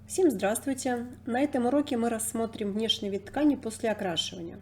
Всем здравствуйте! На этом уроке мы рассмотрим внешний вид ткани после окрашивания.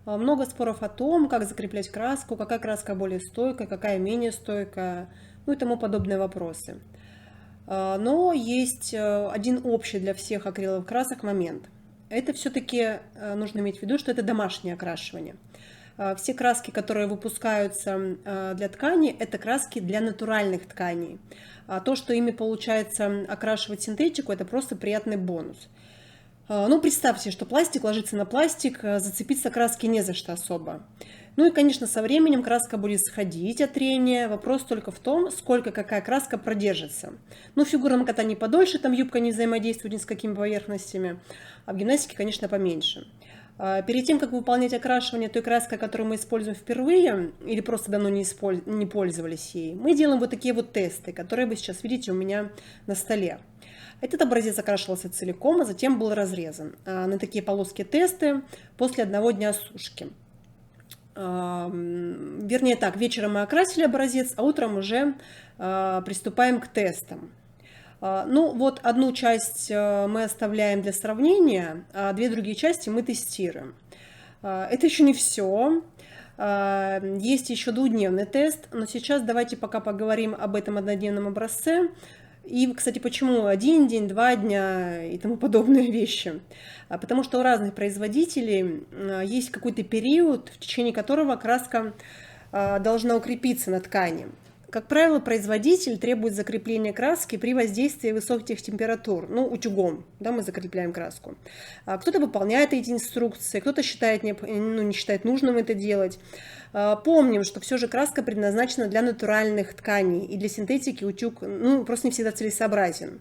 Много споров о том, как закреплять краску, какая краска более стойкая, какая менее стойкая, ну и тому подобные вопросы. Но есть один общий для всех акриловых красок момент. Это все-таки нужно иметь в виду, что это домашнее окрашивание. Все краски, которые выпускаются для ткани, это краски для натуральных тканей. А то, что ими получается окрашивать синтетику, это просто приятный бонус. Ну, представьте, что пластик ложится на пластик, зацепиться краски не за что особо. Ну и, конечно, со временем краска будет сходить от трения. Вопрос только в том, сколько какая краска продержится. Ну, в фигурном катании подольше, там юбка не взаимодействует ни с какими поверхностями, а в гимнастике, конечно, поменьше. Перед тем, как выполнять окрашивание той краской, которую мы используем впервые, или просто давно не пользовались ей, мы делаем вот такие вот тесты, которые вы сейчас видите у меня на столе. Этот образец окрашивался целиком, а затем был разрезан на такие полоски тесты после одного дня сушки. Вернее так, вечером мы окрасили образец, а утром уже приступаем к тестам. Ну вот одну часть мы оставляем для сравнения, а две другие части мы тестируем. Это еще не все. Есть еще двухдневный тест, но сейчас давайте пока поговорим об этом однодневном образце. И, кстати, почему один день, 2 дня и тому подобные вещи? Потому что у разных производителей есть какой-то период, в течение которого краска должна укрепиться на ткани. Как правило, производитель требует закрепления краски при воздействии высоких температур, ну, утюгом, да, мы закрепляем краску. Кто-то выполняет эти инструкции, кто-то считает, не считает нужным это делать. Помним, что все же краска предназначена для натуральных тканей, и для синтетики утюг просто не всегда целесообразен.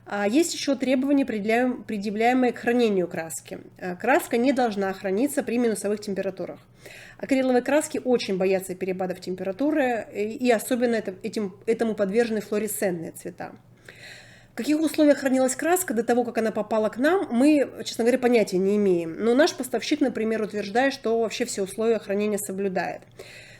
А есть еще требования, предъявляемые к хранению краски. Краска не должна храниться при минусовых температурах. Акриловые краски очень боятся перепадов температуры, и особенно этому подвержены флуоресцентные цвета. В каких условиях хранилась краска до того, как она попала к нам, мы, честно говоря, понятия не имеем. Но наш поставщик, например, утверждает, что вообще все условия хранения соблюдает.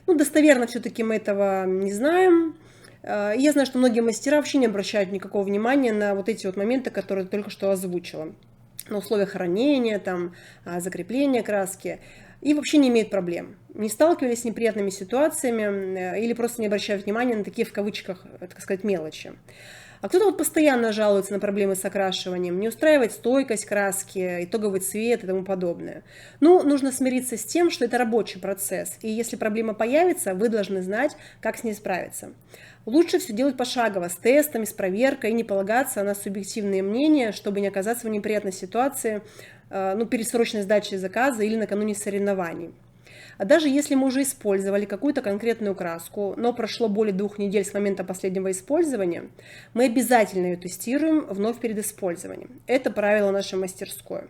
Ну, достоверно все-таки мы этого не знаем. Я знаю, что многие мастера вообще не обращают никакого внимания на вот эти вот моменты, которые я только что озвучила. На условия хранения, там, закрепления краски. И вообще не имеют проблем. Не сталкивались с неприятными ситуациями или просто не обращают внимания на такие, в кавычках, так сказать, мелочи. А кто-то вот постоянно жалуется на проблемы с окрашиванием, не устраивает стойкость краски, итоговый цвет и тому подобное. Ну, нужно смириться с тем, что это рабочий процесс, и если проблема появится, вы должны знать, как с ней справиться. Лучше все делать пошагово, с тестами, с проверкой, и не полагаться на субъективные мнения, чтобы не оказаться в неприятной ситуации, перед срочной сдачей заказа или накануне соревнований. А даже если мы уже использовали какую-то конкретную краску, но прошло более 2 недель с момента последнего использования, мы обязательно ее тестируем вновь перед использованием. Это правило нашей мастерской.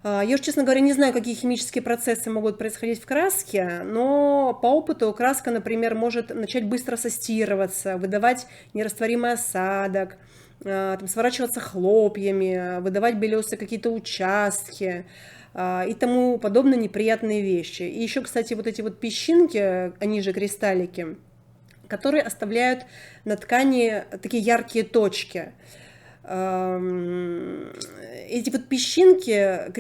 Я уж, честно говоря, не знаю, какие химические процессы могут происходить в краске, но по опыту краска, например, может начать быстро состирываться, выдавать нерастворимый осадок, сворачиваться хлопьями, выдавать белесые какие-то участки и тому подобные неприятные вещи. И еще, кстати, вот эти вот песчинки, они же кристаллики, которые оставляют на ткани такие яркие точки. Эти вот песчинки,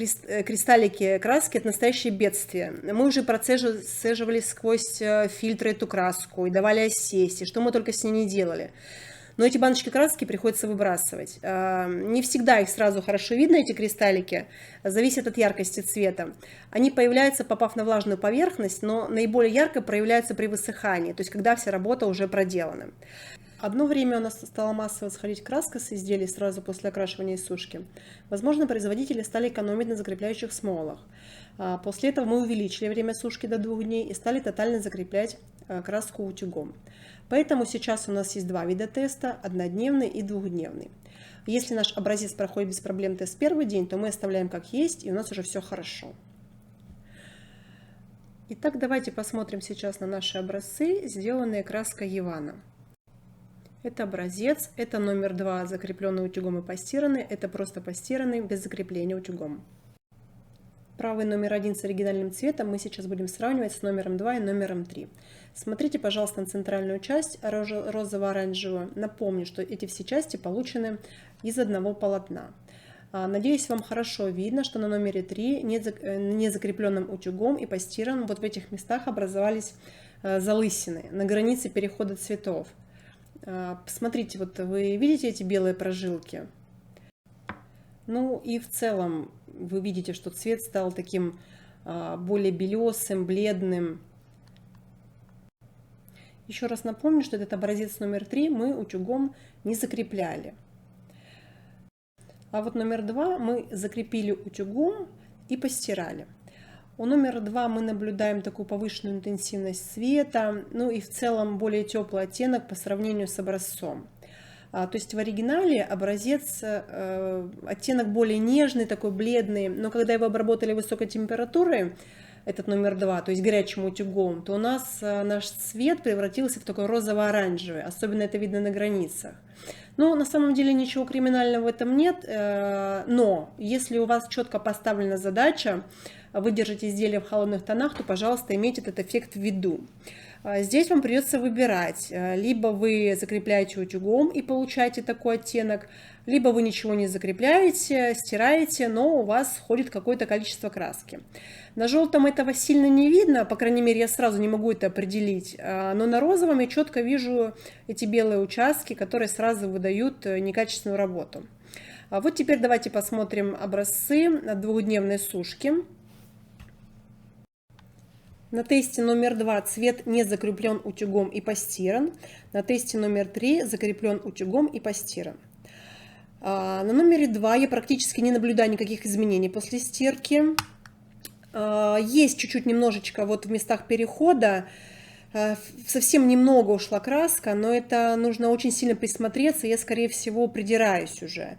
кристаллики краски – это настоящее бедствие. Мы уже процеживали сквозь фильтры эту краску и давали осесть, и что мы только с ней не делали. Но эти баночки краски приходится выбрасывать. Не всегда их сразу хорошо видно, эти кристаллики, зависит от яркости цвета. Они появляются, попав на влажную поверхность, но наиболее ярко проявляются при высыхании, то есть когда вся работа уже проделана. Одно время у нас стала массово сходить краска с изделий сразу после окрашивания и сушки. Возможно, производители стали экономить на закрепляющих смолах. После этого мы увеличили время сушки до 2 дней и стали тотально закреплять краску утюгом. Поэтому сейчас у нас есть 2 вида теста – однодневный и двухдневный. Если наш образец проходит без проблем тест первый день, то мы оставляем как есть, и у нас уже все хорошо. Итак, давайте посмотрим сейчас на наши образцы, сделанные краской Евана. Это образец, это номер 2, закрепленный утюгом и постиранный, это просто постиранный без закрепления утюгом. Правый номер 1 с оригинальным цветом мы сейчас будем сравнивать с номером 2 и номером 3. Смотрите, пожалуйста, на центральную часть розово-оранжевую. Напомню, что эти все части получены из одного полотна. Надеюсь, вам хорошо видно, что на номере 3 не закрепленным утюгом и постиранным вот в этих местах образовались залысины на границе перехода цветов. Посмотрите, вот вы видите эти белые прожилки? Ну и в целом вы видите, что цвет стал таким более белесым, бледным. Еще раз напомню, что этот образец номер 3 мы утюгом не закрепляли. А вот номер 2 мы закрепили утюгом и постирали. У номера 2 мы наблюдаем такую повышенную интенсивность цвета, ну и в целом более теплый оттенок по сравнению с образцом. То есть в оригинале образец оттенок более нежный, такой бледный, но когда его обработали высокой температурой, этот номер 2, то есть горячим утюгом, то у нас наш цвет превратился в такой розово-оранжевый, особенно это видно на границах. Но на самом деле ничего криминального в этом нет, но если у вас четко поставлена задача выдержать изделие в холодных тонах, то, пожалуйста, имейте этот эффект в виду. Здесь вам придется выбирать, либо вы закрепляете утюгом и получаете такой оттенок, либо вы ничего не закрепляете, стираете, но у вас сходит какое-то количество краски. На желтом этого сильно не видно, по крайней мере, я сразу не могу это определить, но на розовом я четко вижу эти белые участки, которые сразу выдают некачественную работу. Вот теперь давайте посмотрим образцы двухдневной сушки. На тесте номер 2 цвет не закреплен утюгом и постиран. На тесте номер 3 закреплен утюгом и постиран. На номере 2 я практически не наблюдаю никаких изменений после стирки. Есть чуть-чуть немножечко вот в местах перехода, совсем немного ушла краска, но это нужно очень сильно присмотреться, я, скорее всего, придираюсь уже.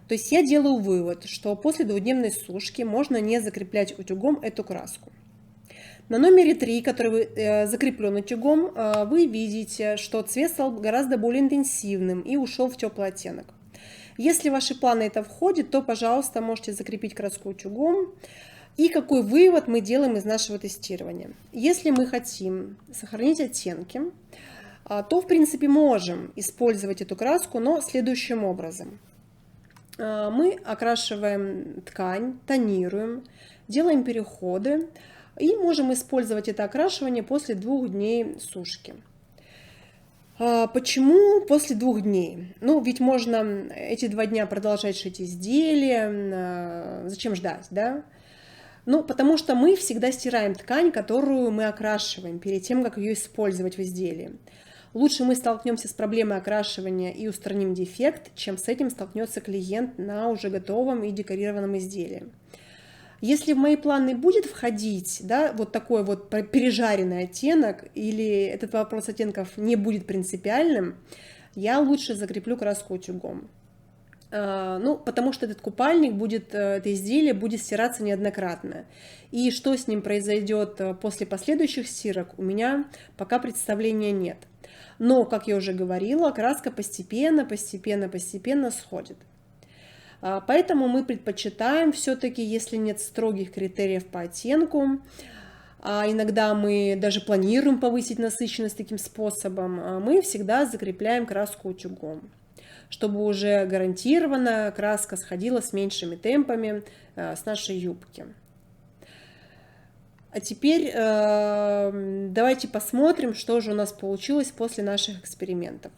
То есть я делаю вывод, что после двухдневной сушки можно не закреплять утюгом эту краску. На номере 3, который закреплен утюгом, вы видите, что цвет стал гораздо более интенсивным и ушел в теплый оттенок. Если в ваши планы это входит, то, пожалуйста, можете закрепить краску утюгом. И какой вывод мы делаем из нашего тестирования? Если мы хотим сохранить оттенки, то, в принципе, можем использовать эту краску, но следующим образом. Мы окрашиваем ткань, тонируем, делаем переходы и можем использовать это окрашивание после 2 дней сушки. Почему после 2 дней? Ну, ведь можно эти 2 дня продолжать шить изделия, зачем ждать, да? Ну, потому что мы всегда стираем ткань, которую мы окрашиваем, перед тем, как ее использовать в изделии. Лучше мы столкнемся с проблемой окрашивания и устраним дефект, чем с этим столкнется клиент на уже готовом и декорированном изделии. Если в мои планы будет входить, да, вот такой вот пережаренный оттенок, или этот вопрос оттенков не будет принципиальным, я лучше закреплю краску утюгом. Ну, потому что этот купальник будет, это изделие будет стираться неоднократно. И что с ним произойдет после последующих стирок, у меня пока представления нет. Но, как я уже говорила, краска постепенно сходит. Поэтому мы предпочитаем все-таки, если нет строгих критериев по оттенку, иногда мы даже планируем повысить насыщенность таким способом, мы всегда закрепляем краску утюгом, чтобы уже гарантированно краска сходила с меньшими темпами с нашей юбки. А теперь давайте посмотрим, что же у нас получилось после наших экспериментов.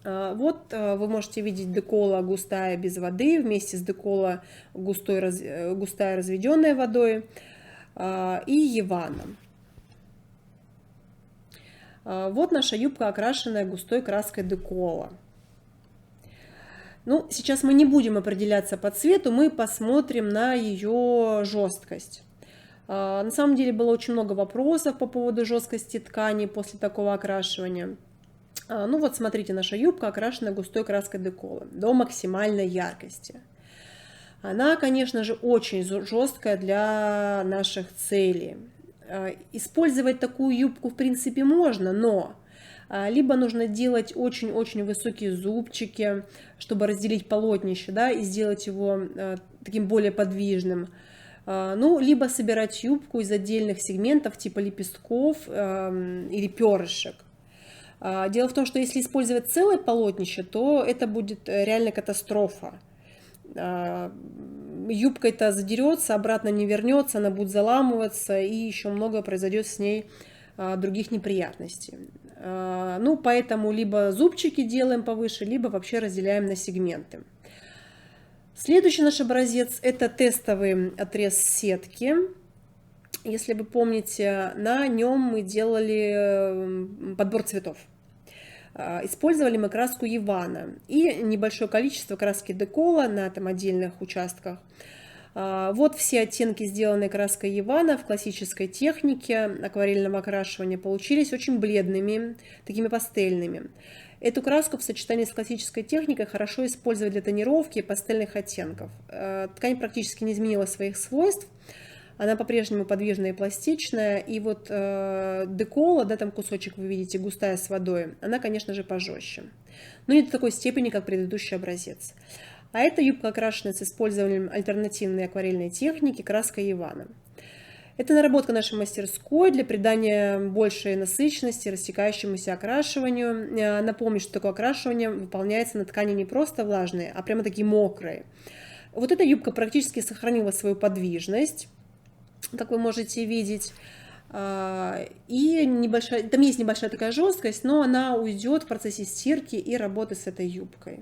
Вот вы можете видеть декола густая без воды вместе с декола густая разведенной водой и Еваном. Вот наша юбка, окрашенная густой краской декола. Ну, сейчас мы не будем определяться по цвету, мы посмотрим на ее жесткость. На самом деле было очень много вопросов по поводу жесткости ткани после такого окрашивания. Ну вот смотрите, наша юбка окрашена густой краской декола до максимальной яркости. Она, конечно же, очень жесткая для наших целей. Использовать такую юбку в принципе можно, но либо нужно делать очень-очень высокие зубчики, чтобы разделить полотнище, да, и сделать его таким более подвижным. Ну, либо собирать юбку из отдельных сегментов типа лепестков или перышек. Дело в том, что если использовать целое полотнище, то это будет реально катастрофа. Юбка-то задерется, обратно не вернется, она будет заламываться, и еще много произойдет с ней других неприятностей. Ну, поэтому либо зубчики делаем повыше, либо вообще разделяем на сегменты. Следующий наш образец – это тестовый отрез сетки. Если вы помните, на нем мы делали подбор цветов. Использовали мы краску Евана и небольшое количество краски Декола на там отдельных участках. Вот все оттенки, сделанные краской Евана в классической технике акварельного окрашивания, получились очень бледными, такими пастельными. Эту краску в сочетании с классической техникой хорошо использовать для тонировки пастельных оттенков. Ткань практически не изменила своих свойств. Она по-прежнему подвижная и пластичная. И вот Декола, да, там кусочек вы видите, густая с водой, она, конечно же, пожестче. Но не до такой степени, как предыдущий образец. А это юбка, окрашенная с использованием альтернативной акварельной техники краской Евана. Это наработка нашей мастерской для придания большей насыщенности растекающемуся окрашиванию. Напомню, что такое окрашивание выполняется на ткани не просто влажные, а прямо такие мокрые. Вот эта юбка практически сохранила свою подвижность, как вы можете видеть. И там есть небольшая такая жесткость, но она уйдет в процессе стирки и работы с этой юбкой.